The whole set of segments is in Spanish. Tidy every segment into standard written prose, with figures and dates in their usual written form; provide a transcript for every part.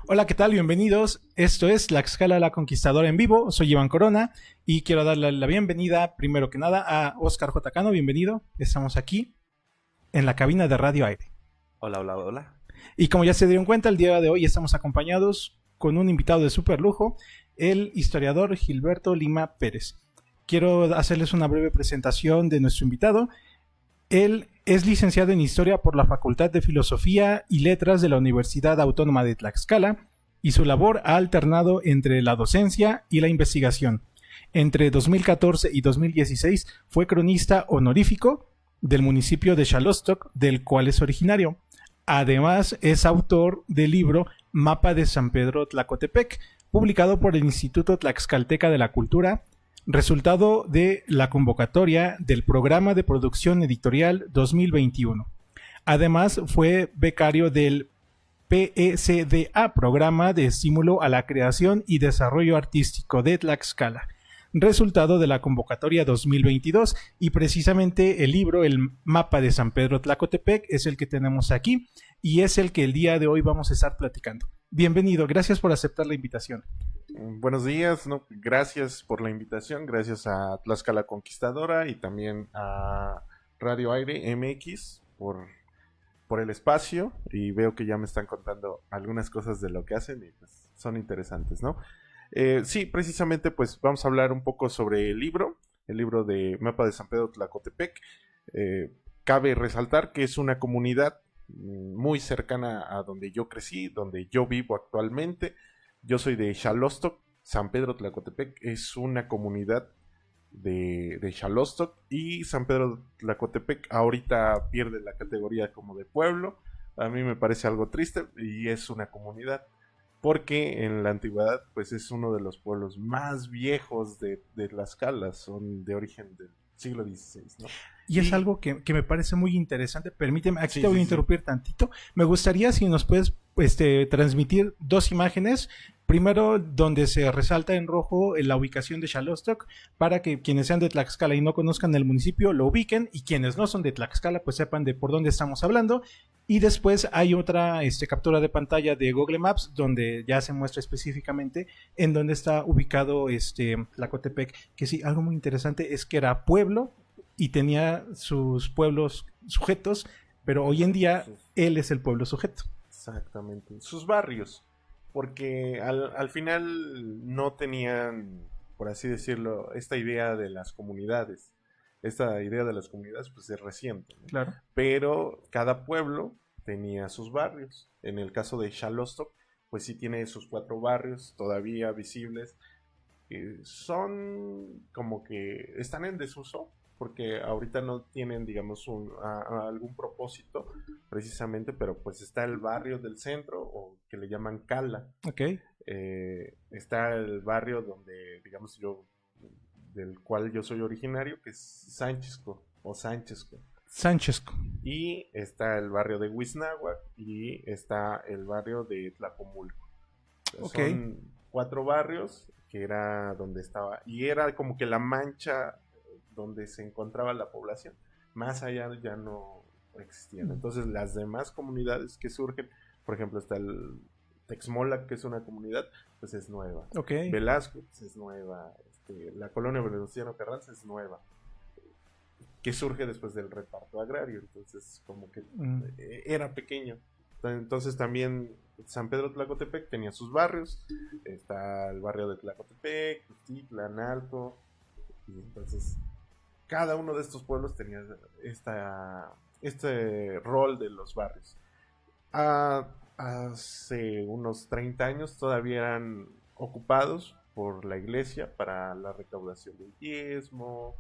Hola, ¿qué tal? Bienvenidos. Esto es Tlaxcala la Conquistadora en vivo. Soy Iván Corona y quiero darle la bienvenida, primero que nada, a Oscar J. Cano. Bienvenido. Estamos aquí en la cabina de Radio Aire. Hola, hola, hola. Y como ya se dieron cuenta, el día de hoy estamos acompañados con un invitado de súper lujo, el historiador Gilberto Lima Pérez. Quiero hacerles una breve presentación de nuestro invitado. Él es licenciado en Historia por la Facultad de Filosofía y Letras de la Universidad Autónoma de Tlaxcala y su labor ha alternado entre la docencia y la investigación. Entre 2014 y 2016 fue cronista honorífico del municipio de Xalóstoc, del cual es originario. Además, es autor del libro Mapa de San Pedro Tlacotepec, publicado por el Instituto Tlaxcalteca de la Cultura, resultado de la convocatoria del Programa de Producción Editorial 2021. Además, fue becario del PECDA, Programa de Estímulo a la Creación y Desarrollo Artístico de Tlaxcala, resultado de la convocatoria 2022, y precisamente el libro, el Mapa de San Pedro Tlacotepec, es el que tenemos aquí y es el que el día de hoy vamos a estar platicando. Bienvenido, gracias por aceptar la invitación. Buenos días, gracias por la invitación, gracias a Tlaxcala Conquistadora y también a Radio Aire MX por el espacio, y veo que ya me están contando algunas cosas de lo que hacen y pues son interesantes, ¿no? Sí, precisamente pues vamos a hablar un poco sobre el libro de Mapa de San Pedro Tlacotepec. Cabe resaltar que es una comunidad muy cercana a donde yo crecí, donde yo vivo actualmente. Yo soy de Xalóstoc. San Pedro Tlacotepec es una comunidad de Xalóstoc, y San Pedro Tlacotepec ahorita pierde la categoría como de pueblo. A mí me parece algo triste, y es una comunidad porque en la antigüedad pues es uno de los pueblos más viejos de Tlaxcala, son de origen del siglo XVI, ¿no? Y es algo que me parece muy interesante. Permíteme, aquí te voy a interrumpir tantito. Me gustaría si nos puedes transmitir dos imágenes. Primero, donde se resalta en rojo la ubicación de Xalóstoc, para que quienes sean de Tlaxcala y no conozcan el municipio lo ubiquen, y quienes no son de Tlaxcala pues sepan de por dónde estamos hablando. Y después hay otra captura de pantalla de Google Maps, donde ya se muestra específicamente en dónde está ubicado Tlacotepec. Que sí, algo muy interesante es que era pueblo y tenía sus pueblos sujetos, pero hoy en día él es el pueblo sujeto. Exactamente, sus barrios, porque al final no tenían, por así decirlo, esta idea de las comunidades. Esta idea de las comunidades pues es reciente, ¿no? Claro. Pero cada pueblo tenía sus barrios. En el caso de Xalóstoc, pues sí tiene sus 4 barrios todavía visibles. Son como que están en desuso, porque ahorita no tienen, digamos, algún propósito precisamente, pero pues está el barrio del centro, o que le llaman Cala. Okay. Está el barrio donde, digamos, del cual yo soy originario, que es Sánchez-Co o Sánchez-Co. Sánchez-Co. Y está el barrio de Huiznahuac y está el barrio de Tlapomulco. Okay. Son 4 barrios que era donde estaba, y era como que la mancha donde se encontraba la población. Más allá ya no existían. Entonces las demás comunidades que surgen, por ejemplo, está el Texmolac, que es una comunidad, pues es nueva. Okay. Velasco, pues es nueva. La colonia Venustiano Carranza es nueva, que surge después del reparto agrario. Entonces como que era pequeño. Entonces también San Pedro Tlacotepec tenía sus barrios. Está el barrio de Tlacotepec, Titlan, Alto, y entonces cada uno de estos pueblos tenía este rol de los barrios. Hace unos 30 años todavía eran ocupados por la iglesia para la recaudación del diezmo,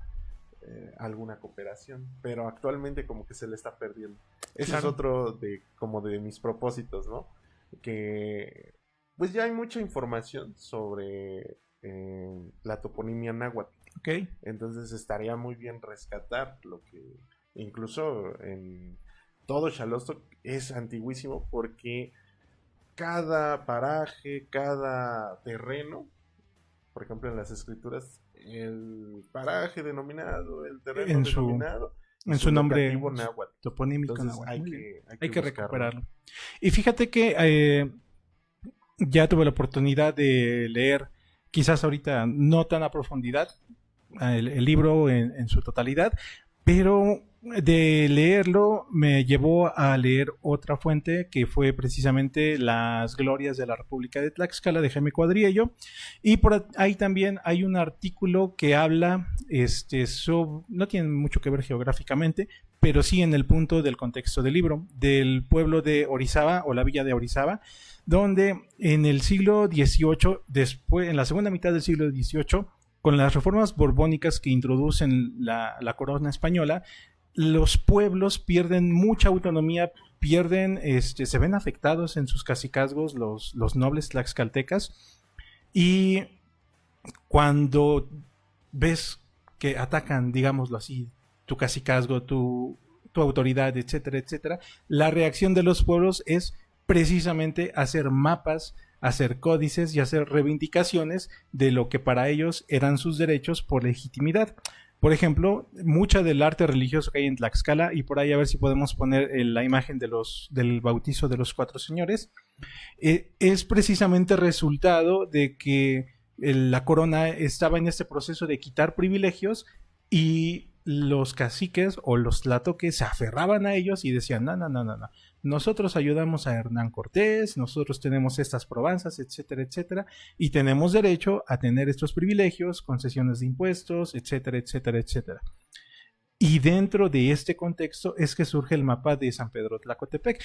alguna cooperación, pero actualmente como que se le está perdiendo. Ese es otro de mis propósitos, ¿no? Que pues ya hay mucha información sobre la toponimia náhuatl. Okay. Entonces estaría muy bien rescatar lo que incluso en todo Xalóstoc es antiguísimo, porque cada paraje, cada terreno, por ejemplo en las escrituras, el paraje denominado, el terreno denominado, en su nombre náhuatl, toponímico náhuatl. Hay que recuperarlo. Y fíjate que ya tuve la oportunidad de leer, quizás ahorita no tan a profundidad, el libro en su totalidad, pero de leerlo me llevó a leer otra fuente que fue precisamente Las Glorias de la República de Tlaxcala de Jaime Cuadriello, y por ahí también hay un artículo que habla, no tiene mucho que ver geográficamente, pero sí en el punto del contexto del libro, del pueblo de Orizaba o la villa de Orizaba, donde en el siglo XVIII, después, en la segunda mitad del siglo XVIII, con las reformas borbónicas que introducen la corona española, los pueblos pierden mucha autonomía, se ven afectados en sus cacicazgos los nobles tlaxcaltecas, y cuando ves que atacan, digámoslo así, tu cacicazgo, tu autoridad, etcétera, etcétera, la reacción de los pueblos es precisamente hacer mapas, hacer códices y hacer reivindicaciones de lo que para ellos eran sus derechos por legitimidad. Por ejemplo, mucha del arte religioso que hay en Tlaxcala, y por ahí a ver si podemos poner la imagen del bautizo de los 4 señores, es precisamente resultado de que la corona estaba en este proceso de quitar privilegios, y los caciques o los tlatoques se aferraban a ellos y decían, no, no, no, no, no, nosotros ayudamos a Hernán Cortés, nosotros tenemos estas probanzas, etcétera, etcétera, y tenemos derecho a tener estos privilegios, concesiones de impuestos, etcétera, etcétera, etcétera. Y dentro de este contexto es que surge el mapa de San Pedro Tlacotepec.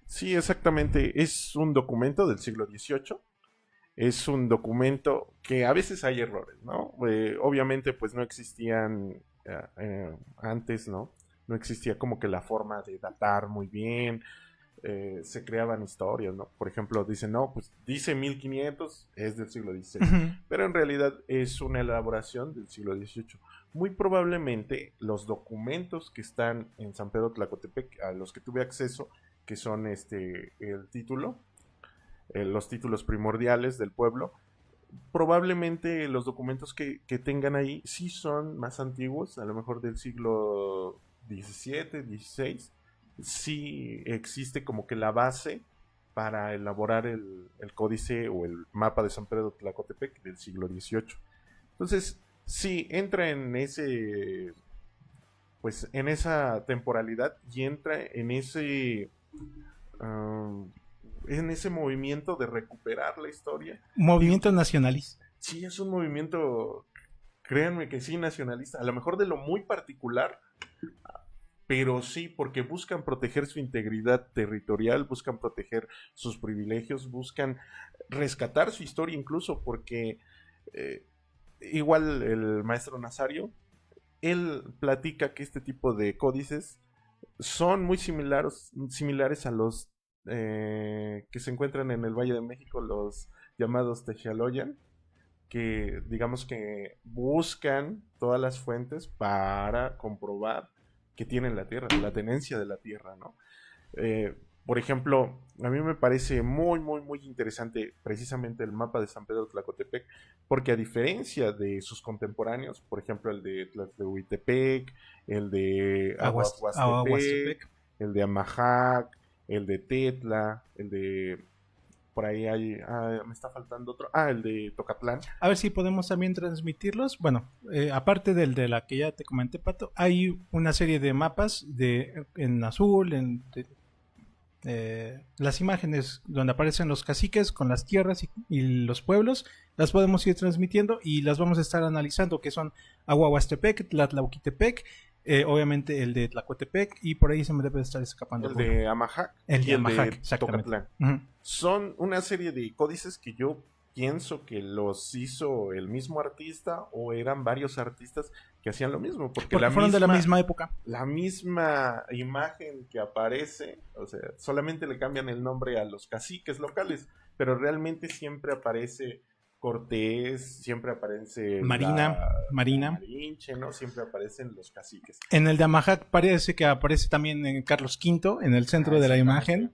Sí, exactamente. Es un documento del siglo XVIII. Es un documento que a veces hay errores, ¿no? Obviamente, pues no existían antes, ¿no? No existía como que la forma de datar muy bien. Se creaban historias, ¿no? Por ejemplo, dicen, no, pues dice 1500, es del siglo XVI. Pero en realidad es una elaboración del siglo XVIII. Muy probablemente los documentos que están en San Pedro Tlacotepec, a los que tuve acceso, que son el título, los títulos primordiales del pueblo, probablemente los documentos que tengan ahí sí son más antiguos, a lo mejor del siglo XVII, XVI. Sí existe como que la base para elaborar el códice o el mapa de San Pedro Tlacotepec del siglo XVIII. Entonces, sí, entra en ese, pues en esa temporalidad y entra en ese movimiento de recuperar la historia. Movimiento nacionalista. Sí, es un movimiento, créanme que sí, nacionalista, a lo mejor de lo muy particular, pero sí, porque buscan proteger su integridad territorial, buscan proteger sus privilegios, buscan rescatar su historia incluso, porque igual el maestro Nazario, él platica que este tipo de códices son muy similares a los que se encuentran en el Valle de México, los llamados Texaloyan, que digamos que buscan todas las fuentes para comprobar que tienen la tierra, la tenencia de la tierra, ¿no? Por ejemplo, a mí me parece muy, muy, muy interesante precisamente el mapa de San Pedro Tlacotepec, porque a diferencia de sus contemporáneos, por ejemplo, el de Tlaxtehuitepec, el de Aguashuastepec, el de Amajac, el de Tetla, el de... Por ahí hay... me está faltando otro. El de Tocatlán. A ver si podemos también transmitirlos. Bueno, aparte del de la que ya te comenté, Pato, hay una serie de mapas en azul, las imágenes donde aparecen los caciques con las tierras y los pueblos, las podemos ir transmitiendo y las vamos a estar analizando, que son Aguashuastepec, Tlatlauquitepec, obviamente el de Tlacotepec, y por ahí se me debe estar escapando el de Amajac y el de Tocatlán. Son una serie de códices que yo pienso que los hizo el mismo artista o eran varios artistas que hacían lo mismo, porque fueron de la misma época. La misma imagen que aparece, o sea, solamente le cambian el nombre a los caciques locales, pero realmente siempre aparece Cortés, siempre aparece Marina, Malinche, ¿no? Siempre aparecen los caciques. En el de Amajac parece que aparece también en Carlos V, en el centro de la imagen.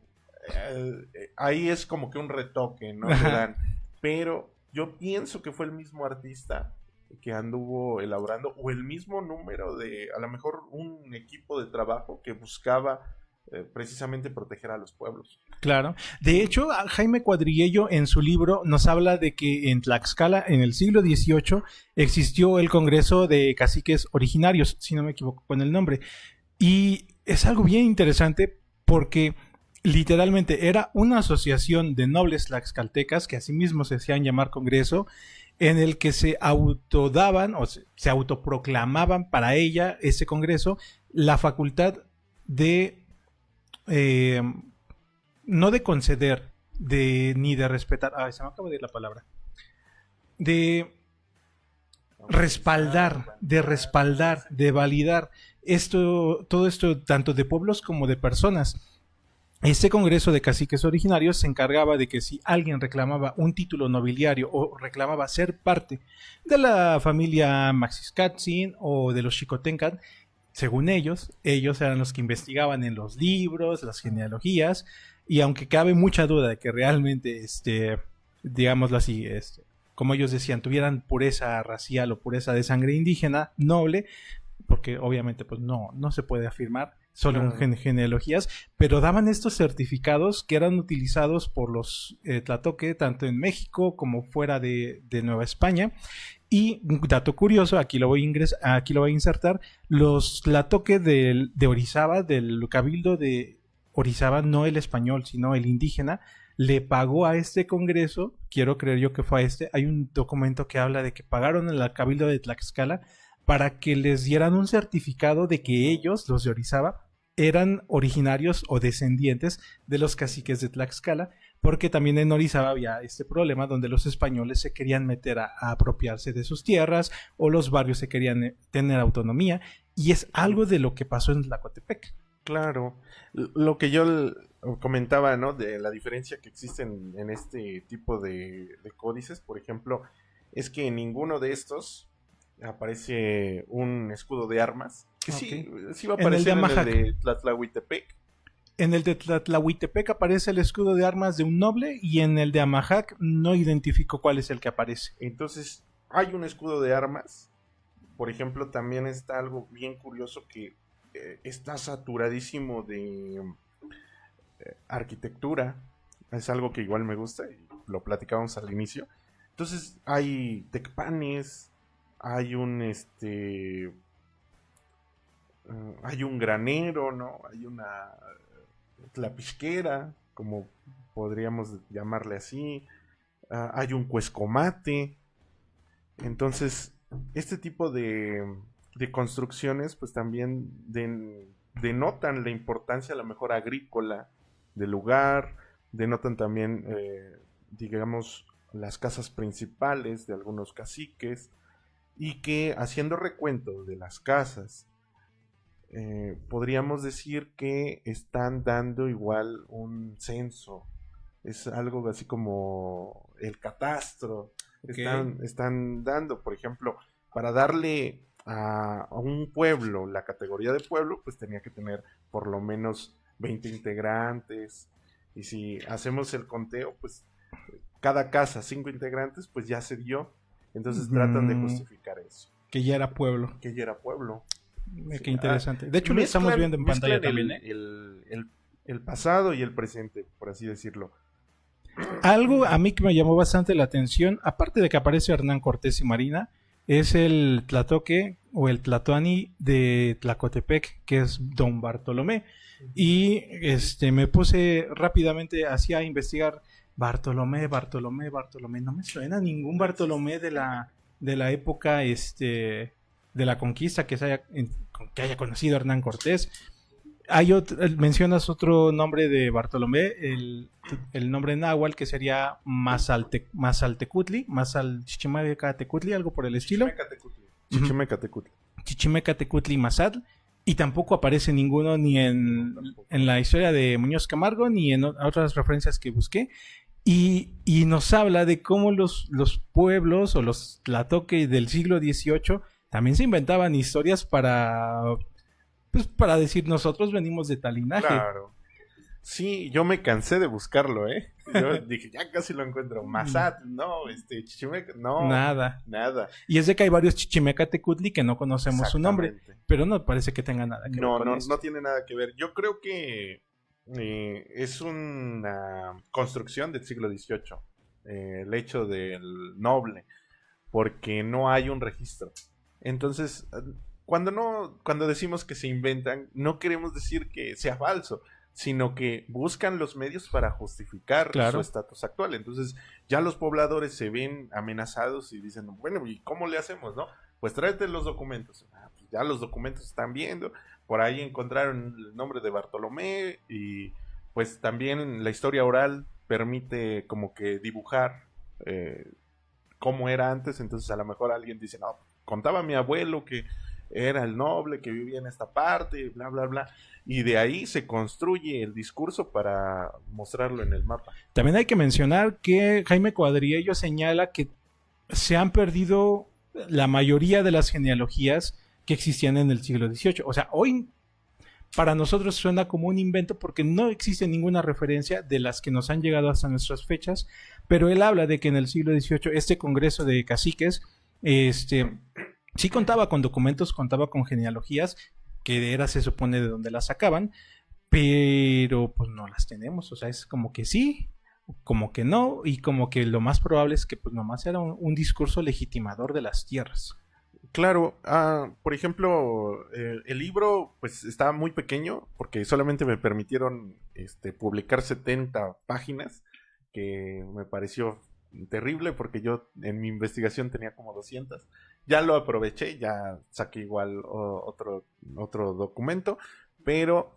Ahí es como que un retoque, ¿no? Le dan. Pero yo pienso que fue el mismo artista que anduvo elaborando, o el mismo número de, a lo mejor un equipo de trabajo que buscaba precisamente proteger a los pueblos. Claro. De hecho, Jaime Cuadrillello en su libro nos habla de que en Tlaxcala, en el siglo XVIII, existió el Congreso de Caciques Originarios, si no me equivoco con el nombre. Y es algo bien interesante porque literalmente era una asociación de nobles tlaxcaltecas que asimismo se hacían llamar Congreso, en el que se autodaban o se autoproclamaban para ella, ese Congreso, la facultad de no de conceder, ni de respetar, se me acaba de ir la palabra, de respaldar, de validar todo esto, tanto de pueblos como de personas. Este Congreso de Caciques Originarios se encargaba de que si alguien reclamaba un título nobiliario o reclamaba ser parte de la familia Maxiscatzin o de los Xicotencat, según ellos eran los que investigaban en los libros, las genealogías, y aunque cabe mucha duda de que realmente, digámoslo así, como ellos decían, tuvieran pureza racial o pureza de sangre indígena noble, porque obviamente pues no se puede afirmar, solo en genealogías, pero daban estos certificados que eran utilizados por los tlatoque, tanto en México como fuera de Nueva España. Y un dato curioso, aquí lo voy a insertar, los tlatoque de Orizaba, del cabildo de Orizaba, no el español, sino el indígena, le pagó a este congreso, quiero creer yo que fue a hay un documento que habla de que pagaron al cabildo de Tlaxcala para que les dieran un certificado de que ellos, los de Orizaba, eran originarios o descendientes de los caciques de Tlaxcala, porque también en Orizaba había este problema donde los españoles se querían meter a apropiarse de sus tierras o los barrios se querían tener autonomía, y es algo de lo que pasó en Tlacotepec. Claro, lo que yo comentaba, ¿no? De la diferencia que existe en este tipo de códices, por ejemplo, es que en ninguno de estos aparece un escudo de armas, que sí va a aparecer en el de Tlatlahuitepec. En el de Tlatlahuitepec aparece el escudo de armas de un noble, y en el de Amajac no identifico cuál es el que aparece. Entonces, hay un escudo de armas. Por ejemplo, también está algo bien curioso que está saturadísimo de arquitectura. Es algo que igual me gusta y lo platicábamos al inicio. Entonces, hay tecpanes, hay un hay un granero, ¿no? Hay una tlapisquera, como podríamos llamarle así. Hay un cuescomate. Entonces, este tipo de construcciones, pues también denotan la importancia a lo mejor agrícola del lugar, denotan también, digamos, las casas principales de algunos caciques, y que haciendo recuento de las casas, podríamos decir que están dando igual un censo. Es algo así como el catastro. Okay. Están dando, por ejemplo, para darle a un pueblo la categoría de pueblo, pues tenía que tener por lo menos 20 integrantes. Y si hacemos el conteo, pues cada casa 5 integrantes, pues ya se dio. Entonces tratan de justificar eso. Que ya era pueblo. Que ya era pueblo. Qué interesante. De hecho, lo estamos viendo en pantalla también. El pasado y el presente, por así decirlo. Algo a mí que me llamó bastante la atención, aparte de que aparece Hernán Cortés y Marina, es el tlatoque o el tlatoani de Tlacotepec, que es Don Bartolomé. Y me puse rápidamente así a investigar Bartolomé. No me suena ningún Bartolomé de la época de la conquista que haya conocido Hernán Cortés. Mencionas otro nombre de Bartolomé, el nombre náhuatl, que sería Mazaltecutli, Chichimecatecutli, algo por el estilo. Chichimecatecutli Mazatl, y tampoco aparece ninguno ni en la historia de Muñoz Camargo ni en otras referencias que busqué. Y nos habla de cómo los pueblos o los tlatoque del siglo XVIII también se inventaban historias para decir nosotros venimos de tal linaje. Claro. Sí, yo me cansé de buscarlo, ¿eh? Yo dije, ya casi lo encuentro. Mazat, no, Chichimeca, no, Nada. nada. Y es de que hay varios Chichimecatecutli que no conocemos su nombre, Exactamente. pero no parece que tenga nada que ver No, con no, esto. no tiene nada que ver. Yo creo que es una construcción del siglo XVIII, el hecho del noble, porque no hay un registro. Entonces, cuando decimos que se inventan, no queremos decir que sea falso, sino que buscan los medios para justificar su Claro. estatus actual. Entonces, ya los pobladores se ven amenazados y dicen, bueno, ¿y cómo le hacemos, no? Pues tráete los documentos. Pues ya los documentos están viendo. Por ahí encontraron el nombre de Bartolomé y pues también la historia oral permite como que dibujar cómo era antes. Entonces a lo mejor alguien dice, no, contaba mi abuelo que era el noble que vivía en esta parte, bla, bla, bla. Y de ahí se construye el discurso para mostrarlo en el mapa. También hay que mencionar que Jaime Cuadriello señala que se han perdido la mayoría de las genealogías que existían en el siglo XVIII. O sea, hoy para nosotros suena como un invento porque no existe ninguna referencia de las que nos han llegado hasta nuestras fechas, pero él habla de que en el siglo XVIII este congreso de caciques sí contaba con documentos, contaba con genealogías, que era, se supone, de donde las sacaban, pero pues no las tenemos. O sea, es como que sí, como que no, y como que lo más probable es que pues nomás era un discurso legitimador de las tierras. Claro, por ejemplo, el libro pues está muy pequeño porque solamente me permitieron publicar 70 páginas, que me pareció terrible porque yo en mi investigación tenía como 200. Ya lo aproveché, ya saqué igual otro documento, pero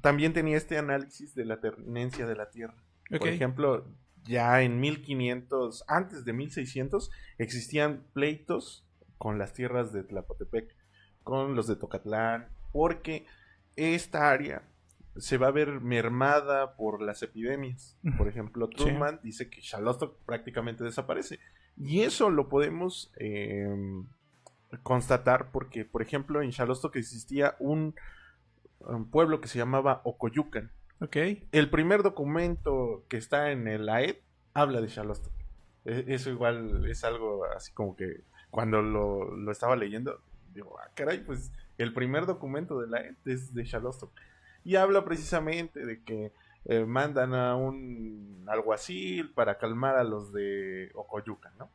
también tenía este análisis de la tenencia de la tierra. Por Ok. ejemplo, ya en 1500, antes de 1600, existían pleitos con las tierras de Tlapotepec, con los de Tocatlán, porque esta área se va a ver mermada por las epidemias. Por ejemplo, Sí. Truman dice que Xalostok prácticamente desaparece. Y eso lo podemos constatar porque, por ejemplo, en Xalostok existía un pueblo que se llamaba Ocoyucan. Ok. El primer documento que está en el AED habla de Xalostok. Eso igual es algo así como que cuando lo estaba leyendo, digo, caray, pues el primer documento de la AED es de Xalostok. Y habla precisamente de que mandan a un alguacil para calmar a los de Ocoyucan, ¿no?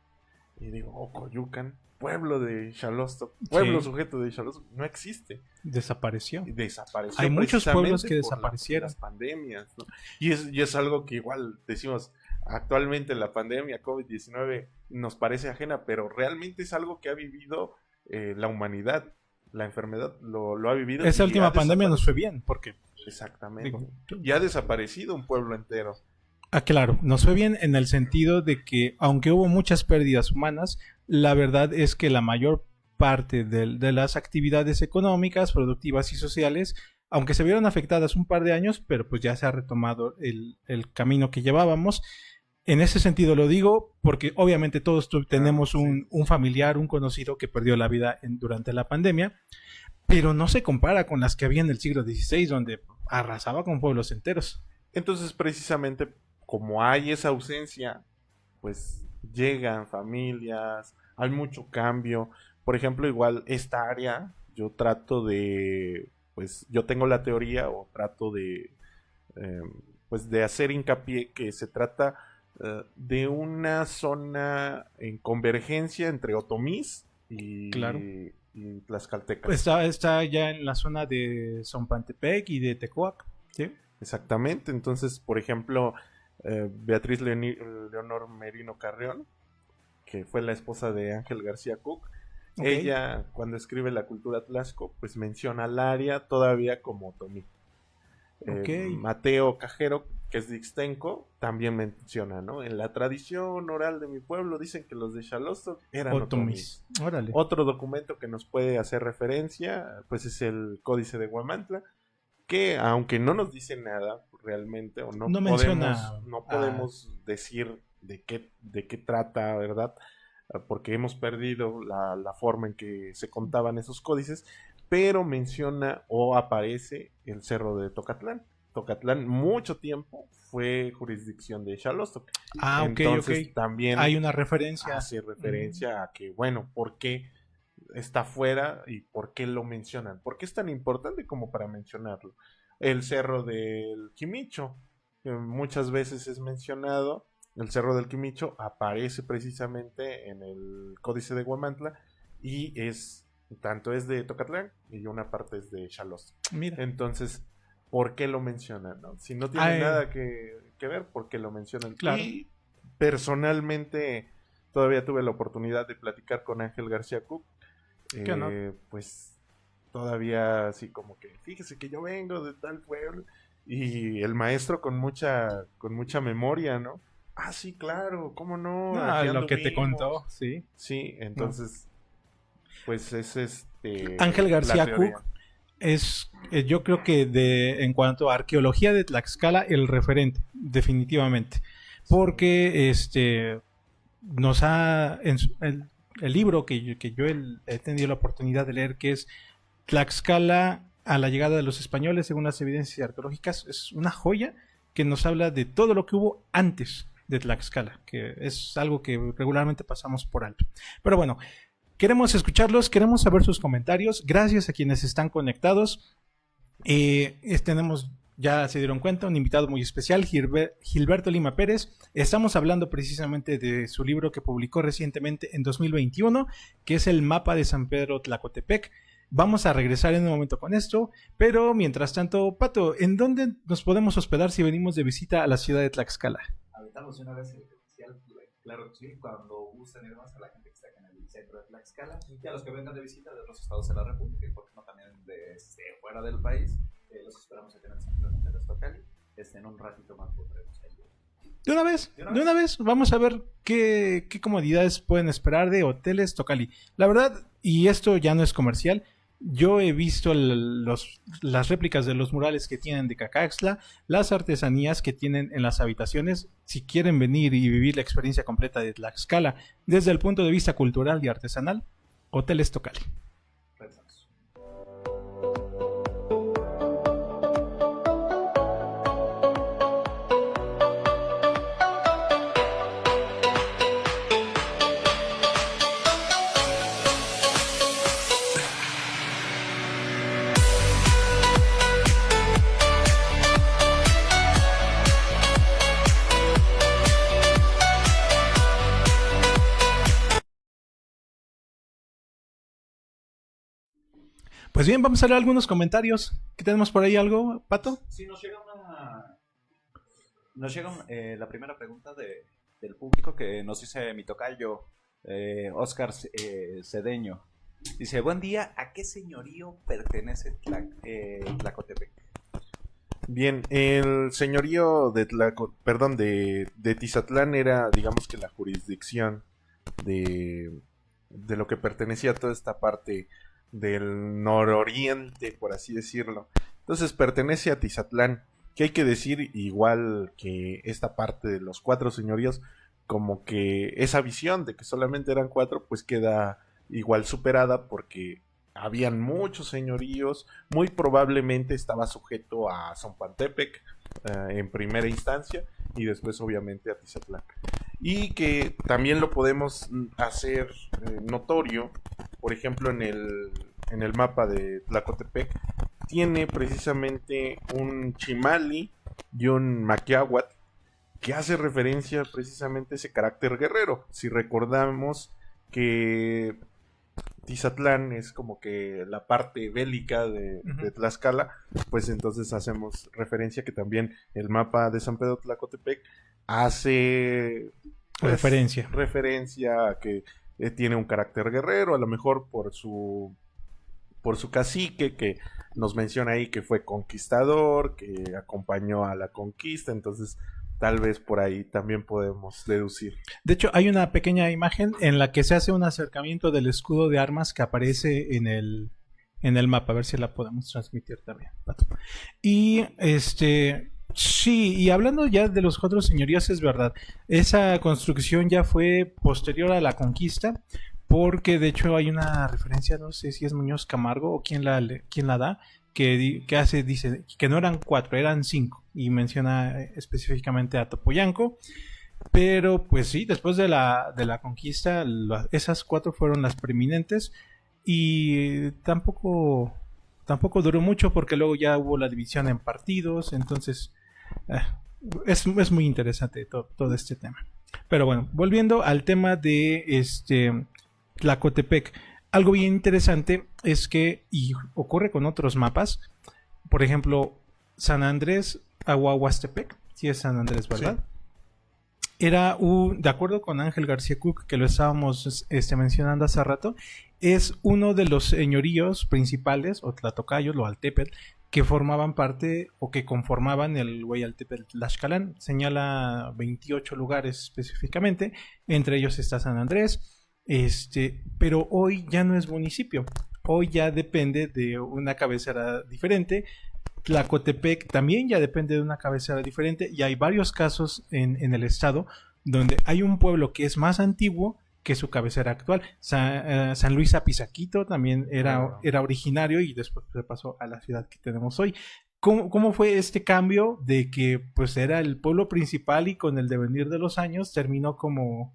Y digo, Ocoyucan, pueblo de Xalostok, pueblo Sí. sujeto de Xalostok, no existe. Desapareció. Desapareció. Hay muchos pueblos que por desaparecieron. las pandemias, ¿no? Y es algo que igual decimos, actualmente la pandemia COVID-19 nos parece ajena, pero realmente es algo que ha vivido la humanidad. La enfermedad lo ha vivido. Esa y última ha pandemia nos fue desaparecido. bien, porque Exactamente. digo, Y ha desaparecido un pueblo entero. claro, nos fue bien en el sentido de que, aunque hubo muchas pérdidas humanas, la verdad es que la mayor parte de las actividades económicas, productivas y sociales, aunque se vieron afectadas un par de años, pero pues ya se ha retomado el camino que llevábamos. En ese sentido lo digo porque obviamente todos tenemos sí. un familiar, un conocido que perdió la vida durante la pandemia, pero no se compara con las que había en el siglo XVI, donde arrasaba con pueblos enteros. Entonces, precisamente, como hay esa ausencia, pues llegan familias, hay mucho cambio. Por ejemplo, igual esta área, yo trato de, pues yo tengo la teoría o trato de, eh, pues de hacer hincapié que se trata de una zona en convergencia entre otomís Claro. y tlaxcaltecas. Pues está ya en la zona de Zompantepec y de Tecoac. ¿Sí? Exactamente. Entonces, por ejemplo, Beatriz Leonor Merino Carrión, que fue la esposa de Ángel García Cook, Ok. ella, cuando escribe La cultura Tlaxco, pues menciona al área todavía como otomí. Ok. Mateo Cajero, que es de Ixtenco, también menciona, ¿no? En la tradición oral de mi pueblo dicen que los de Xalostok eran otomís. Otomís. Órale. Otro documento que nos puede hacer referencia, pues es el Códice de Huamantla, que aunque no nos dice nada realmente, o No menciona no podemos decir de qué trata, ¿verdad? Porque hemos perdido la forma en que se contaban esos códices, pero menciona o aparece el cerro de Tocatlán. Tocatlán mucho tiempo fue jurisdicción de Xalóstoc. Ah, ok, Entonces, ok. también Hay una referencia. hace referencia a que, bueno, ¿por qué está fuera y por qué lo mencionan? ¿Por qué es tan importante como para mencionarlo? El cerro del Quimicho, que muchas veces es mencionado, el cerro del Quimicho aparece precisamente en el Códice de Huamantla y tanto es de Tocatlán y una parte es de Xalóstoc. Mira. Entonces, ¿por qué lo mencionan? ¿No? Si no tiene nada que ver, ¿por qué lo mencionan? Claro. Y personalmente todavía tuve la oportunidad de platicar con Ángel García Cook. Pues todavía así como que, fíjese que yo vengo de tal pueblo. Y el maestro con mucha memoria, ¿no? Ah, sí, claro, ¿cómo no? Lo que te contó, sí. Sí, entonces, pues es Ángel García Cook es, yo creo que en cuanto a arqueología de Tlaxcala, el referente, definitivamente. Porque nos ha, el libro que yo he tenido la oportunidad de leer, que es Tlaxcala a la llegada de los españoles, según las evidencias arqueológicas, es una joya que nos habla de todo lo que hubo antes de Tlaxcala, que es algo que regularmente pasamos por alto. Pero bueno, queremos escucharlos, queremos saber sus comentarios. Gracias a quienes están conectados. Tenemos, ya se dieron cuenta, un invitado muy especial, Gilberto Lima Pérez. Estamos hablando precisamente de su libro que publicó recientemente en 2021, que es el mapa de San Pedro Tlacotepec. Vamos a regresar en un momento con esto, pero mientras tanto, Pato, ¿en dónde nos podemos hospedar si venimos de visita a la ciudad de Tlaxcala? Habitamos una vez el comercial, claro que sí, cuando gusten y demás, a la gente que está en el centro de Tlaxcala y a los que vengan de visita de otros estados de la República y por qué no también de fuera del país, los esperamos aquí en el centro de Tlaxcala. En un ratito más podremos ir. De una vez, vamos a ver qué comodidades pueden esperar de Hoteles Tocali. La verdad, y esto ya no es comercial, yo he visto las réplicas de los murales que tienen de Cacaxtla, las artesanías que tienen en las habitaciones. Si quieren venir y vivir la experiencia completa de Tlaxcala desde el punto de vista cultural y artesanal, Hoteles Tocali. Pues bien, vamos a leer algunos comentarios. ¿Qué tenemos por ahí? ¿Algo, Pato? Sí, nos llega la primera pregunta del público que nos dice mi tocayo, Oscar Cedeño. Dice, buen día, ¿a qué señorío pertenece Tlacotepec? Bien, el señorío de Tizatlán era, digamos que la jurisdicción de lo que pertenecía a toda esta parte del nororiente, por así decirlo. Entonces pertenece a Tizatlán, que hay que decir, igual que esta parte de los 4 señoríos, como que esa visión de que solamente eran 4, pues queda igual superada porque habían muchos señoríos. Muy probablemente estaba sujeto a Zompantepec en primera instancia y después obviamente a Tizatlán. Y que también lo podemos hacer notorio, por ejemplo, en el mapa de Tlacotepec, tiene precisamente un chimali y un maquiahuatl que hace referencia precisamente a ese carácter guerrero. Si recordamos que Tizatlán es como que la parte bélica de Tlaxcala, pues entonces hacemos referencia que también el mapa de San Pedro Tlacotepec hace referencia a que tiene un carácter guerrero, a lo mejor por su cacique, que nos menciona ahí que fue conquistador, que acompañó a la conquista. Entonces tal vez por ahí también podemos deducir. De hecho, hay una pequeña imagen en la que se hace un acercamiento del escudo de armas que aparece en el mapa. A ver si la podemos transmitir también, Pato. Y sí, y hablando ya de los 4 señoríos, es verdad, esa construcción ya fue posterior a la conquista, porque de hecho hay una referencia, no sé si es Muñoz Camargo o quién la da, dice que no eran 4, eran 5, y menciona específicamente a Topoyanco. Pero pues sí, después de la conquista, esas 4 fueron las preeminentes, y tampoco duró mucho porque luego ya hubo la división en partidos. Entonces es muy interesante todo este tema. Pero bueno, volviendo al tema de Tlacotepec, algo bien interesante es que, y ocurre con otros mapas, por ejemplo, San Andrés Aguahuastepec, si es San Andrés, ¿verdad? Sí. Era de acuerdo con Ángel García Cook, que lo estábamos mencionando hace rato, es uno de los señoríos principales, o tlatocayos, o altepetl, que formaban parte o que conformaban el Hueyaltepetl Tlaxcalán. Señala 28 lugares específicamente, entre ellos está San Andrés. Pero hoy ya no es municipio, hoy ya depende de una cabecera diferente. Tlacotepec también ya depende de una cabecera diferente, y hay varios casos en el estado donde hay un pueblo que es más antiguo que su cabecera actual. San Luis Apizaquito también era originario, y después se pasó a la ciudad que tenemos hoy. ¿Cómo fue este cambio de que pues era el pueblo principal y con el devenir de los años terminó como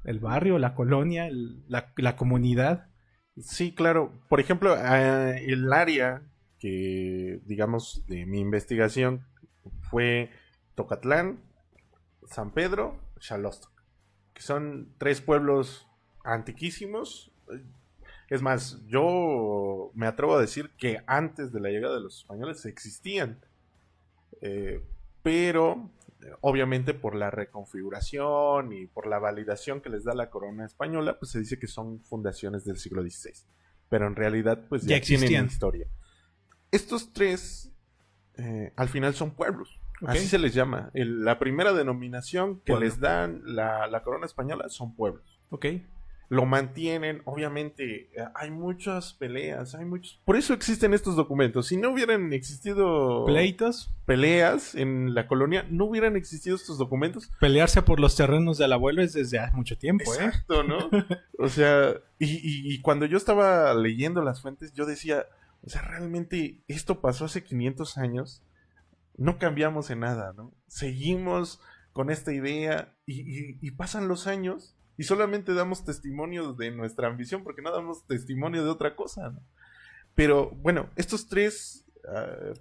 el barrio, la colonia, la comunidad? Sí, claro. Por ejemplo, el área que, digamos, de mi investigación fue Tocatlán, San Pedro, Xalostoc, que son 3 pueblos antiquísimos. Es más, yo me atrevo a decir que antes de la llegada de los españoles existían, pero obviamente por la reconfiguración y por la validación que les da la corona española, pues se dice que son fundaciones del siglo XVI, pero en realidad pues ya tienen historia. Estos 3 al final son pueblos, así se les llama. La primera denominación que les dan la corona española son pueblos. Lo mantienen, obviamente hay muchas peleas, por eso existen estos documentos. Si no hubieran existido peleas en la colonia, no hubieran existido estos documentos. Pelearse por los terrenos del abuelo es desde hace mucho tiempo. Exacto, ¿no? O sea, y cuando yo estaba leyendo las fuentes, yo decía, o sea, realmente esto pasó hace 500 años, no cambiamos en nada, ¿no? Seguimos con esta idea y pasan los años y solamente damos testimonio de nuestra ambición, porque no damos testimonio de otra cosa, ¿no? Pero bueno, estos 3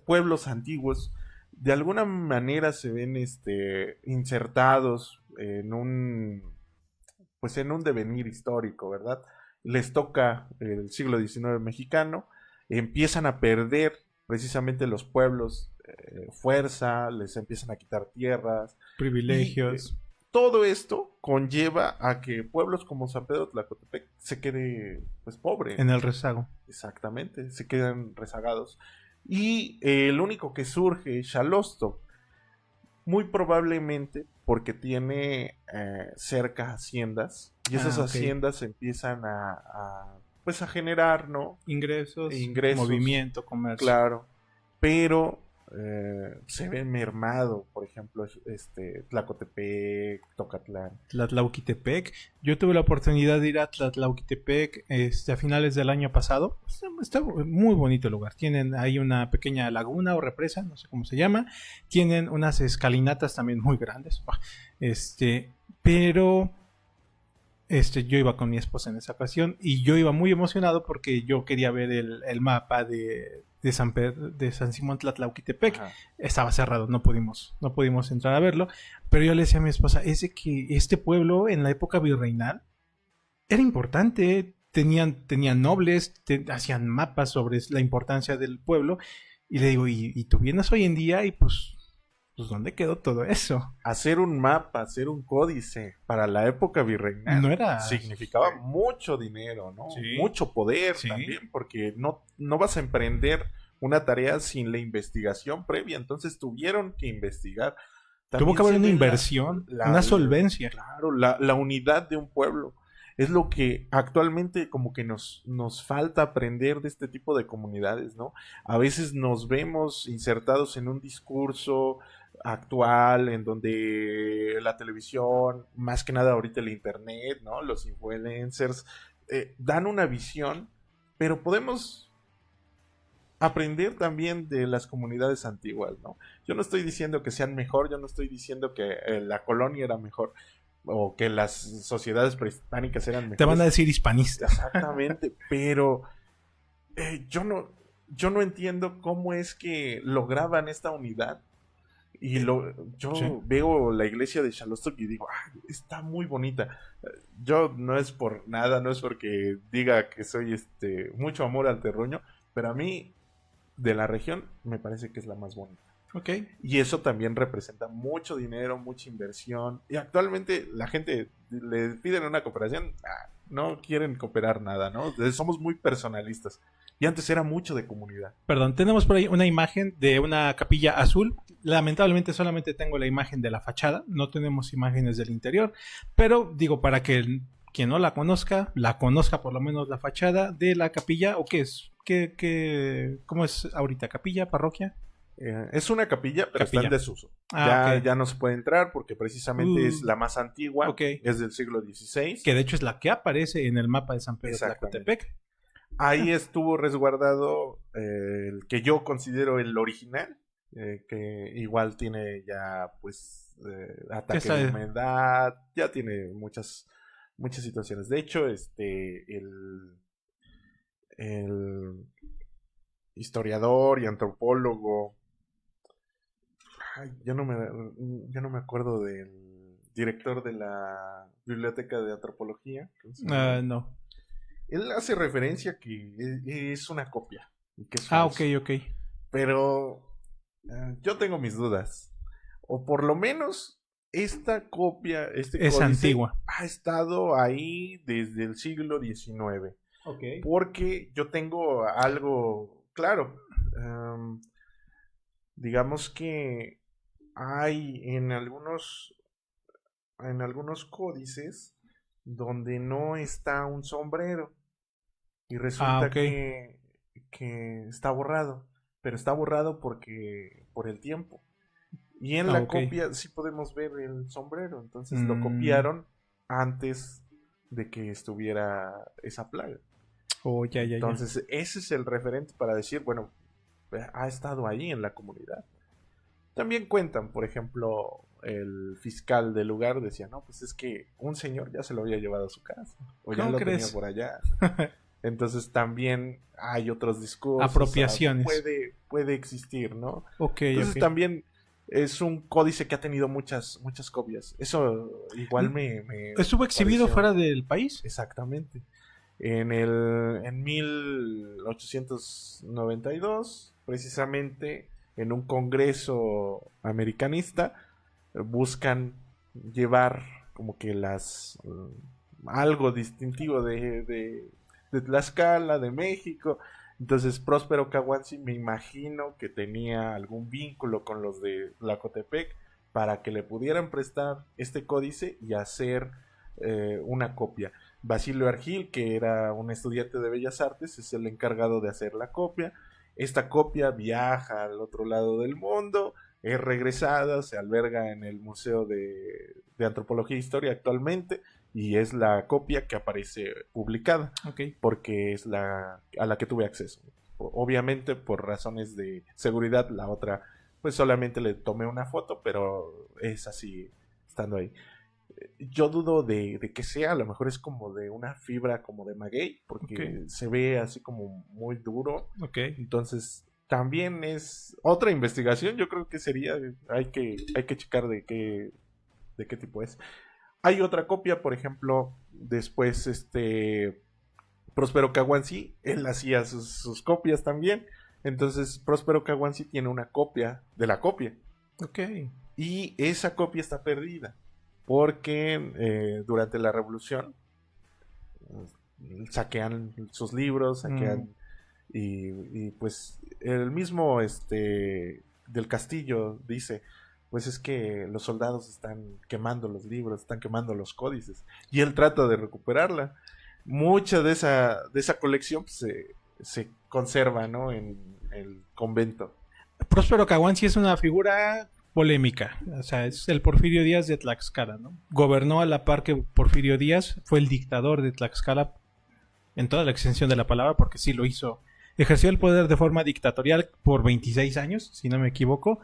pueblos antiguos de alguna manera se ven insertados en un devenir histórico, ¿verdad? Les toca el siglo XIX mexicano, empiezan a perder precisamente los pueblos fuerza, les empiezan a quitar tierras, privilegios. Todo esto conlleva a que pueblos como San Pedro Tlacotepec se quede pues pobre. En el rezago. Exactamente, se quedan rezagados. Y el único que surge, Xalostoc, muy probablemente porque tiene cerca haciendas, y esas haciendas empiezan a generar, ¿no? Ingresos, movimiento, comercio. Claro, pero se ve mermado, por ejemplo, Tlacotepec, Tocatlán. Tlatlauquitepec. Yo tuve la oportunidad de ir a Tlatlauquitepec a finales del año pasado. Está muy bonito el lugar. Tienen ahí una pequeña laguna o represa, no sé cómo se llama. Tienen unas escalinatas también muy grandes. Pero yo iba con mi esposa en esa ocasión y yo iba muy emocionado porque yo quería ver el mapa de San Simón Tlatlauquitepec. Ajá. Estaba cerrado, no pudimos entrar a verlo, pero yo le decía a mi esposa, es de que este pueblo en la época virreinal era importante, tenían nobles, hacían mapas sobre la importancia del pueblo, y le digo, y tú vienes hoy en día y pues ¿dónde quedó todo eso? Hacer un mapa, hacer un códice para la época virreinal significaba mucho dinero, ¿no? Sí. Mucho poder también, porque no vas a emprender una tarea sin la investigación previa, entonces tuvieron que investigar. Tuvo que haber una inversión, una solvencia. Claro, la unidad de un pueblo. Es lo que actualmente como que nos falta aprender de este tipo de comunidades, ¿no? A veces nos vemos insertados en un discurso actual en donde la televisión, más que nada ahorita el internet, ¿no? Los influencers dan una visión, pero podemos aprender también de las comunidades antiguas, ¿no? Yo no estoy diciendo que sean mejor, yo no estoy diciendo que la colonia era mejor o que las sociedades prehispánicas eran mejores. Te van a decir hispanista. Exactamente, pero yo no entiendo cómo es que lograban esta unidad. Y yo Sí. veo la iglesia de Xalostok y digo, está muy bonita. Yo no es por nada, no es porque diga que soy mucho amor al terruño, pero a mí, de la región, me parece que es la más bonita. Ok. Y eso también representa mucho dinero, mucha inversión. Y actualmente la gente le piden una cooperación, no quieren cooperar nada, ¿no? Somos muy personalistas. Y antes era mucho de comunidad. Perdón, tenemos por ahí una imagen de una capilla azul. Lamentablemente solamente tengo la imagen de la fachada, no tenemos imágenes del interior, pero digo, para que quien no la conozca por lo menos la fachada de la capilla, ¿o qué es? ¿Cómo es ahorita? ¿Capilla? ¿Parroquia? Es una capilla, pero está en desuso. Ok. Ya no se puede entrar porque precisamente es la más antigua, Ok. es del siglo XVI. Que de hecho es la que aparece en el mapa de San Pedro Tlacotepec. Ahí estuvo resguardado el que yo considero el original, que igual tiene ya pues ataque de humedad, ya tiene muchas situaciones. De hecho, el historiador y antropólogo, yo no me acuerdo del director de la Biblioteca de Antropología. No. Él hace referencia que es una copia. Y que es ok. Pero yo tengo mis dudas. O por lo menos esta copia, es códice, antigua. ha estado ahí desde el siglo XIX. Okay. Porque yo tengo algo claro. Digamos que hay en algunos códices donde no está un sombrero. Y resulta que está borrado. Pero está borrado por el tiempo. Y en la copia sí podemos ver el sombrero. Entonces lo copiaron antes de que estuviera esa plaga. Entonces ese es el referente para decir, bueno, ha estado ahí en la comunidad. También cuentan, por ejemplo, el fiscal del lugar decía, no, pues es que un señor ya se lo había llevado a su casa. O ya lo tenía por allá. Entonces también hay otros discursos. Apropiaciones. Puede existir, ¿no? Entonces también es un códice que ha tenido muchas copias. Eso igual me ¿estuvo exhibido fuera del país? Exactamente. En 1892, precisamente en un congreso americanista, buscan llevar como que algo distintivo de Tlaxcala, de México. Entonces Próspero Caguanzi me imagino que tenía algún vínculo con los de Tlacotepec para que le pudieran prestar este códice y hacer una copia. Basilio Argil, que era un estudiante de Bellas Artes, es el encargado de hacer la copia. Esta copia viaja al otro lado del mundo, es regresada, se alberga en el Museo de Antropología e Historia actualmente, y es la copia que aparece publicada, porque es a la que tuve acceso. Obviamente por razones de seguridad, la otra pues solamente le tomé una foto, pero es así estando ahí. Yo dudo de que sea, a lo mejor es como de una fibra como de maguey, porque se ve así como muy duro. Entonces también es otra investigación, yo creo que sería, hay que checar de qué tipo es. Hay otra copia, por ejemplo, después Próspero Caguanzi, él hacía sus copias también. Entonces Próspero Caguanzi tiene una copia de la copia. Y esa copia está perdida. Porque durante la revolución saquean sus libros, y pues el mismo del Castillo dice, pues es que los soldados están quemando los libros, están quemando los códices, y él trata de recuperarla. Mucha de esa colección pues, se conserva, ¿no?, en el convento. Próspero Caguanzi es una figura polémica, o sea, es el Porfirio Díaz de Tlaxcala, ¿no? Gobernó a la par que Porfirio Díaz, fue el dictador de Tlaxcala en toda la extensión de la palabra, porque sí lo hizo ejerció el poder de forma dictatorial por 26 años, si no me equivoco.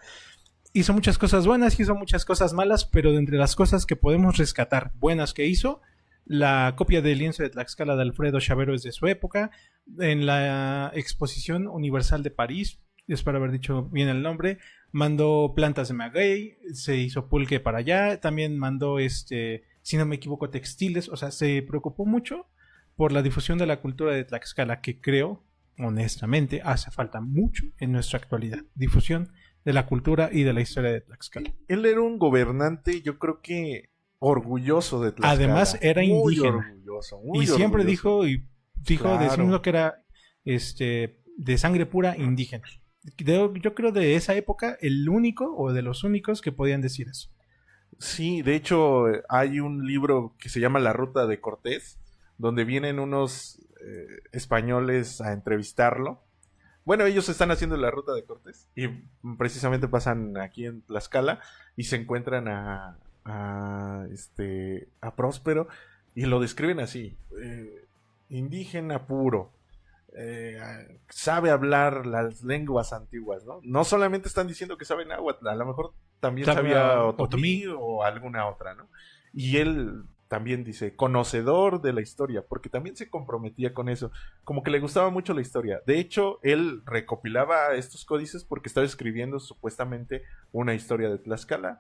Hizo muchas cosas buenas, hizo muchas cosas malas, pero de entre las cosas que podemos rescatar buenas que hizo, la copia del lienzo de Tlaxcala de Alfredo Chavero es de su época. En la Exposición Universal de París, espero haber dicho bien el nombre, mandó plantas de maguey, se hizo pulque para allá, también mandó, si no me equivoco, textiles, o sea, se preocupó mucho por la difusión de la cultura de Tlaxcala, que creo, honestamente, hace falta mucho en nuestra actualidad. Difusión de la cultura y de la historia de Tlaxcala. Él era un gobernante, yo creo que orgulloso de Tlaxcala. Además, era muy indígena. Orgulloso, Y siempre orgulloso. dijo Claro. decimos que era de sangre pura indígena. Yo creo de esa época el único o de los únicos que podían decir eso. Sí, de hecho hay un libro que se llama La Ruta de Cortés, donde vienen unos españoles a entrevistarlo. Bueno, ellos están haciendo la Ruta de Cortés y precisamente pasan aquí en Tlaxcala y se encuentran a Próspero y lo describen así, indígena puro, sabe hablar las lenguas antiguas, ¿no? No solamente están diciendo que sabe náhuatl, a lo mejor también sabía otomí o alguna otra, ¿no? Y él también dice, conocedor de la historia, porque también se comprometía con eso, como que le gustaba mucho la historia. De hecho, él recopilaba estos códices porque estaba escribiendo supuestamente una historia de Tlaxcala,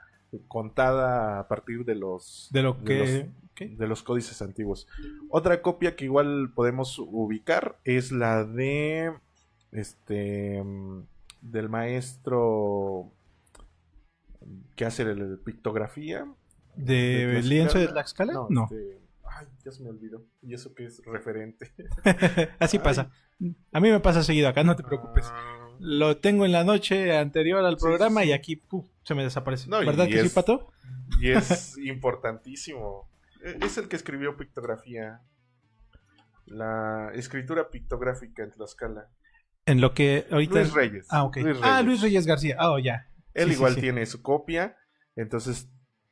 contada a partir de los códices antiguos. Otra copia que igual podemos ubicar es la de del maestro que hace la pictografía ¿De lienzo de Tlaxcala? No. Ay, ya se me olvidó. Y eso que es referente. Así pasa. A mí me pasa seguido acá, no te preocupes. Lo tengo en la noche anterior al programa y aquí se me desaparece. No, ¿Verdad que sí, Pato? Y es importantísimo. Es el que escribió pictografía. La escritura pictográfica en Tlaxcala. En lo que ahorita... Luis Reyes. Ok. Luis Reyes García. Ya. Él igual tiene su copia. Entonces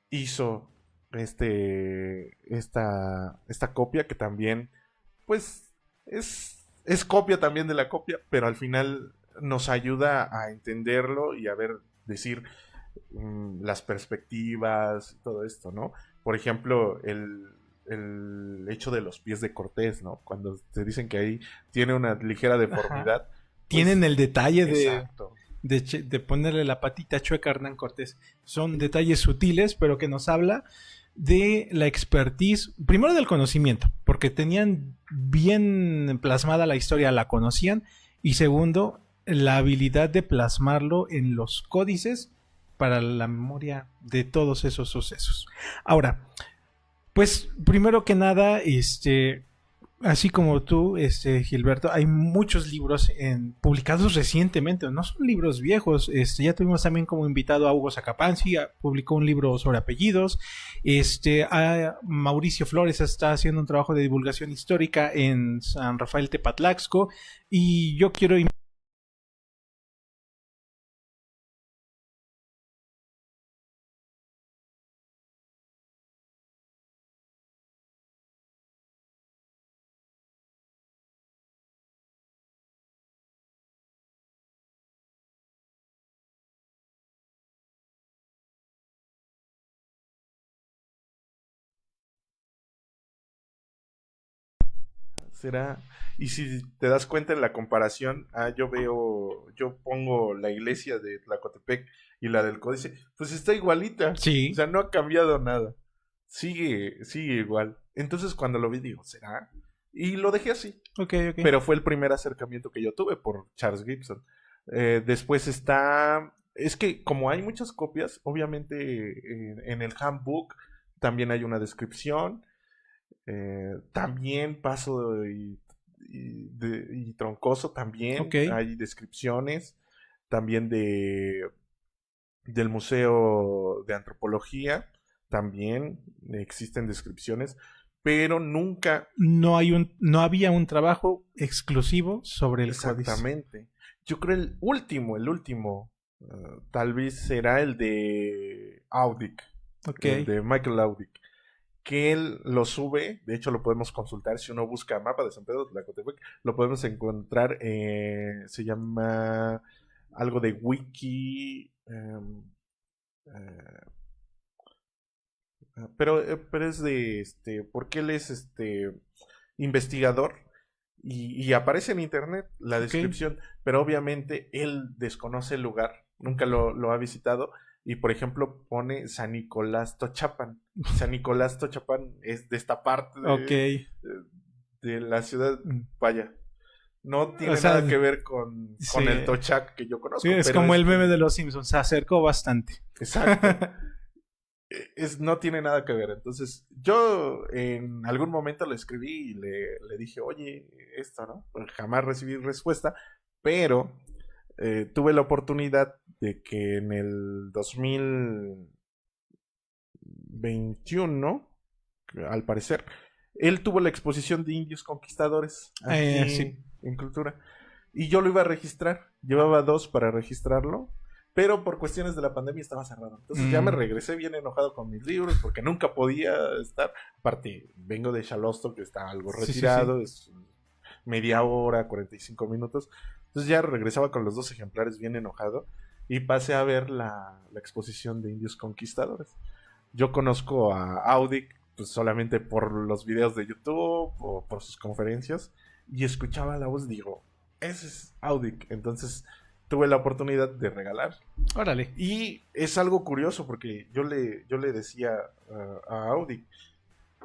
hizo esta copia que también, pues, es copia también de la copia, pero al final nos ayuda a entenderlo y a decir las perspectivas, todo esto, ¿no? Por ejemplo, el hecho de los pies de Cortés, ¿no? Cuando te dicen que ahí tiene una ligera deformidad. Tienen el detalle exacto. de ponerle la patita chueca a Hernán Cortés. Son detalles sutiles, pero que nos habla de la expertise, primero del conocimiento, porque tenían bien plasmada la historia, la conocían, y segundo, la habilidad de plasmarlo en los códices para la memoria de todos esos sucesos. Ahora, pues primero que nada, así como tú, Gilberto, hay muchos libros publicados recientemente, no son libros viejos. Ya tuvimos también como invitado a Hugo Sacapanzi, publicó un libro sobre apellidos. A Mauricio Flores está haciendo un trabajo de divulgación histórica en San Rafael Tepatlaxco. Y yo quiero será. Y si te das cuenta en la comparación, yo pongo la iglesia de Tlacotepec y la del Códice, pues está igualita. Sí. O sea, no ha cambiado nada. Sigue igual. Entonces cuando lo vi digo, ¿será? Y lo dejé así. Okay. Pero fue el primer acercamiento que yo tuve por Charles Gibson. Después está... Es que como hay muchas copias, obviamente en el handbook también hay una descripción. También Paso y Troncoso también hay descripciones. También del Museo de Antropología también existen descripciones, pero nunca... No había un trabajo exclusivo sobre el códice. Exactamente. Yo creo el último, tal vez será el de Audic, el de Michael Audic. que él lo sube, de hecho lo podemos consultar si uno busca mapa de San Pedro Tlacotepec, lo podemos encontrar, se llama algo de wiki, pero es de porque él es investigador y aparece en internet la descripción, pero obviamente él desconoce el lugar, nunca lo ha visitado. Y por ejemplo pone San Nicolás Tochapan. San Nicolás Tochapan es de esta parte de la ciudad, vaya. No tiene nada que ver con el Tochac que yo conozco. Sí, es como el meme de los Simpsons, se acercó bastante. Exacto. No tiene nada que ver. Entonces, yo en algún momento le escribí y le dije, oye, esto, ¿no? Pues jamás recibí respuesta, pero tuve la oportunidad de que en el 2021, al parecer, él tuvo la exposición de indios conquistadores aquí en Cultura. Y yo lo iba a registrar. Llevaba 2 para registrarlo, pero por cuestiones de la pandemia estaba cerrado. Entonces ya me regresé bien enojado con mis libros porque nunca podía estar. Aparte, vengo de Xalosto, que está algo retirado, es media hora, 45 minutos. Entonces ya regresaba con los 2 ejemplares bien enojado y pasé a ver la exposición de indios conquistadores. Yo conozco a Audic pues, solamente por los videos de YouTube o por sus conferencias y escuchaba la voz, digo, ese es Audic. Entonces tuve la oportunidad de regalar. Órale. Y es algo curioso porque yo le decía a Audic,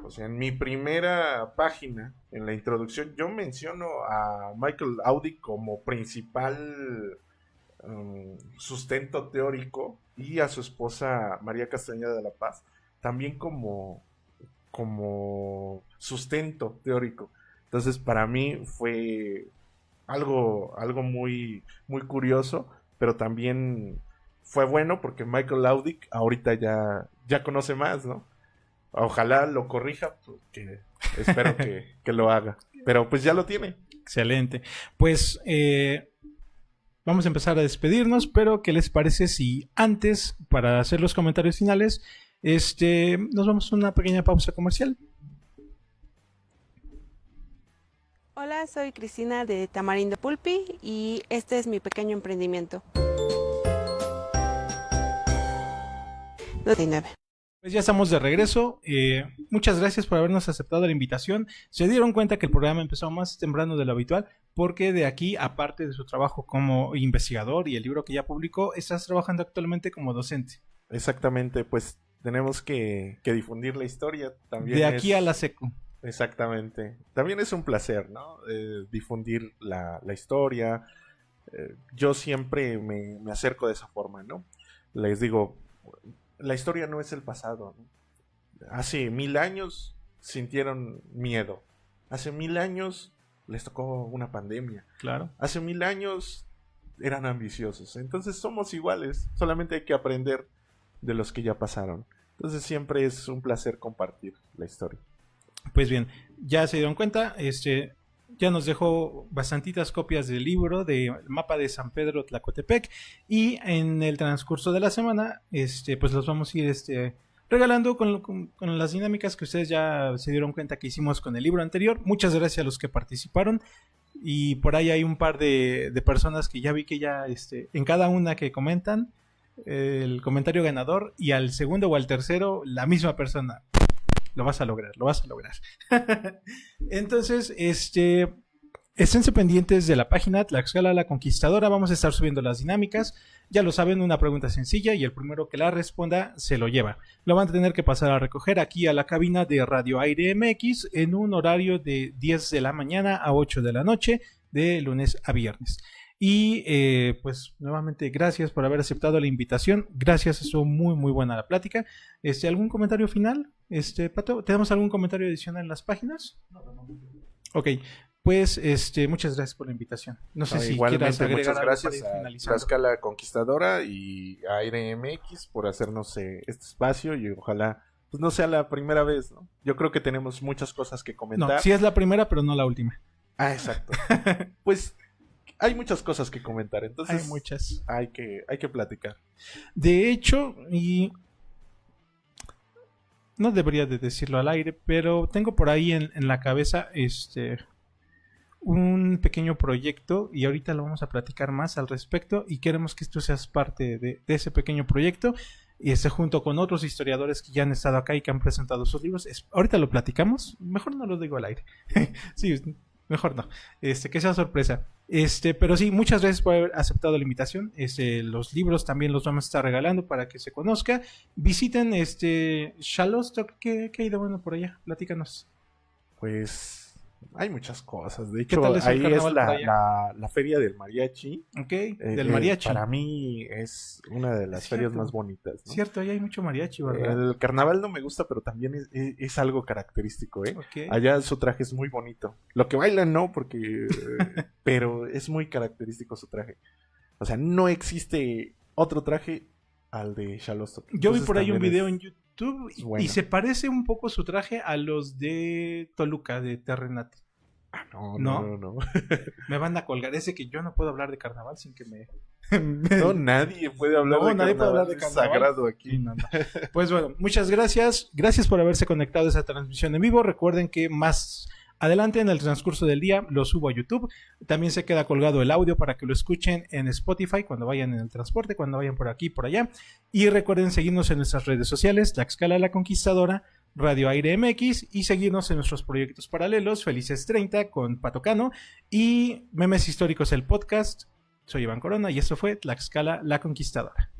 o sea, en mi primera página, en la introducción, yo menciono a Michael Audic como principal sustento teórico y a su esposa María Castañeda de la Paz también como sustento teórico. Entonces, para mí fue algo muy, muy curioso, pero también fue bueno porque Michael Audic ahorita ya conoce más, ¿no? Ojalá lo corrija, porque espero que lo haga. Pero pues ya lo tiene. Excelente. Pues vamos a empezar a despedirnos, pero ¿qué les parece si antes, para hacer los comentarios finales, nos vamos a una pequeña pausa comercial? Hola, soy Cristina de Tamarindo Pulpi y este es mi pequeño emprendimiento. 99. Pues ya estamos de regreso. Muchas gracias por habernos aceptado la invitación. Se dieron cuenta que el programa empezó más temprano de lo habitual porque de aquí, aparte de su trabajo como investigador y el libro que ya publicó, estás trabajando actualmente como docente. Exactamente, pues tenemos que difundir la historia también. De aquí a la secu. Exactamente. También es un placer, ¿no? Difundir la historia. Yo siempre me acerco de esa forma, ¿no? Les digo, la historia no es el pasado, ¿no? Hace 1000 años sintieron miedo. Hace 1000 años les tocó una pandemia. Claro. Hace 1000 años eran ambiciosos. Entonces somos iguales. Solamente hay que aprender de los que ya pasaron. Entonces siempre es un placer compartir la historia. Pues bien, ya se dieron cuenta, ya nos dejó bastantitas copias del libro de Mapa de San Pedro Tlacotepec y en el transcurso de la semana, pues los vamos a ir regalando con las dinámicas que ustedes ya se dieron cuenta que hicimos con el libro anterior. Muchas gracias a los que participaron y por ahí hay un par de personas que ya vi que ya en cada una que comentan el comentario ganador y al segundo o al tercero la misma persona. Lo vas a lograr, lo vas a lograr. Entonces, esténse pendientes de la página Tlaxcala la Conquistadora. Vamos a estar subiendo las dinámicas. Ya lo saben, una pregunta sencilla y el primero que la responda se lo lleva. Lo van a tener que pasar a recoger aquí a la cabina de Radio Aire MX en un horario de 10 de la mañana a 8 de la noche, de lunes a viernes. Y pues nuevamente gracias por haber aceptado la invitación. Gracias, estuvo muy muy buena la plática. ¿Algún comentario final? Pato, ¿tenemos algún comentario adicional en las páginas? Ok, pues muchas gracias por la invitación. No sé si quieras agregar muchas gracias a Tlaxcala Conquistadora y a Aire MX por hacernos este espacio y ojalá pues no sea la primera vez, ¿no? Yo creo que tenemos muchas cosas que comentar. No, sí es la primera, pero no la última. Ah, exacto. Pues hay muchas cosas que comentar, entonces hay muchas. Hay que platicar. De hecho, y no debería de decirlo al aire, pero tengo por ahí en la cabeza un pequeño proyecto y ahorita lo vamos a platicar más al respecto y queremos que tú seas parte de ese pequeño proyecto y junto con otros historiadores que ya han estado acá y que han presentado sus libros. Ahorita lo platicamos, mejor no lo digo al aire. Sí, mejor no, que sea sorpresa. Pero sí, muchas gracias por haber aceptado la invitación. Los libros también los vamos a estar regalando para que se conozca. Visiten Shalostock. ¿Qué hay de bueno por allá? Platícanos. Pues hay muchas cosas. De ¿Qué hecho, tal es el ahí es carnaval por allá? la feria del mariachi. Ok, del mariachi. Para mí es una de las ferias más bonitas, ¿no? Cierto, ahí hay mucho mariachi, ¿verdad? El carnaval no me gusta, pero también es algo característico, ¿eh? Okay. Allá su traje es muy bonito. Lo que bailan no, porque pero es muy característico su traje. O sea, no existe otro traje al de Shalostock. Yo vi por ahí un video en YouTube bueno. y se parece un poco su traje a los de Toluca, de Terrenate. Ah, no. Me van a colgar. Ese que yo no puedo hablar de carnaval sin que me... No, nadie puede hablar de nadie carnaval. puede hablar de carnaval. Es sagrado aquí. Sí, no. Pues bueno, muchas gracias. Gracias por haberse conectado a esa transmisión en vivo. Recuerden que más adelante en el transcurso del día lo subo a YouTube. También se queda colgado el audio para que lo escuchen en Spotify cuando vayan en el transporte, cuando vayan por aquí y por allá. Y recuerden seguirnos en nuestras redes sociales, Tlaxcala la Conquistadora, Radio Aire MX, y seguirnos en nuestros proyectos paralelos, Felices 30 con Pato Cano y Memes Históricos el podcast. Soy Iván Corona y esto fue Tlaxcala la Conquistadora.